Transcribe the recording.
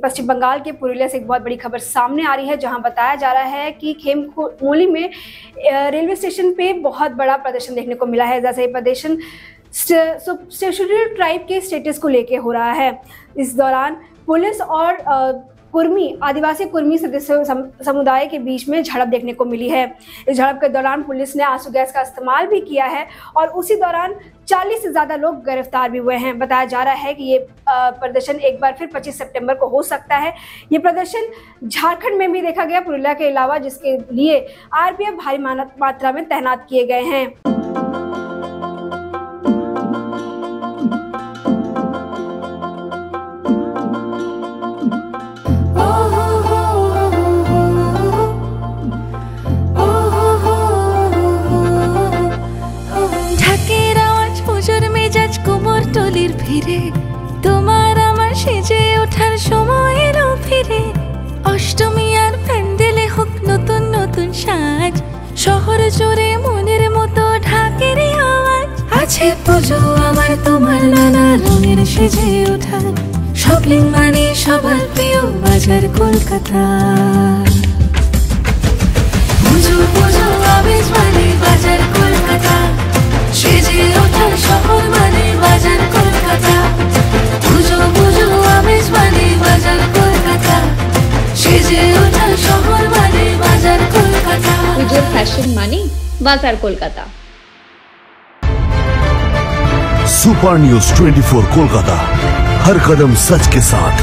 पश्चिम बंगाल के पुरुलिया से एक बहुत बड़ी खबर सामने आ रही है, जहां बताया जा रहा है कि खेममोली में रेलवे स्टेशन पे बहुत बड़ा प्रदर्शन देखने को मिला है। जैसे ये प्रदर्शन शेड्यूल्ड ट्राइब के स्टेटस को लेके हो रहा है। इस दौरान पुलिस और आदिवासी कुर्मी सदस्य समुदाय के बीच में झड़प देखने को मिली है। इस झड़प के दौरान पुलिस ने आंसू गैस का इस्तेमाल भी किया है और उसी दौरान 40 से ज़्यादा लोग गिरफ्तार भी हुए हैं। बताया जा रहा है कि ये प्रदर्शन एक बार फिर 25 सितंबर को हो सकता है। ये प्रदर्शन झारखंड में भी देखा गया, पुरुलिया के अलावा, जिसके लिए आरपीएफ भारी मात्रा में तैनात किए गए हैं। ফিরে তোমার আমার সেজে ওঠার সময় এলো ফিরে, অষ্টমী আর প্যান্ডেলে হোক নতুন নতুন সাজ, শহর জুড়ে মনের মতো ঢাকের আওয়াজ। আছে পুজো আমার তোমার নানা রঙের সেজে ওঠার, শপিং মানে সবার প্রিয় বাজার কলকাতা। পুজো পুজো আবেশ মানে বাজার কলকাতা, সেজে ওঠার শহর মানে বাজার কলকাতা। পুজো পুজো আবেশ মানে বাজার কলকাতা, সেজে ওঠার শহর মানে বাজার কলকাতা। পুজোর ফ্যাশন মানে বাজার কলকাতা। सुपर न्यूज 24 कोलकाता, हर कदम सच के साथ।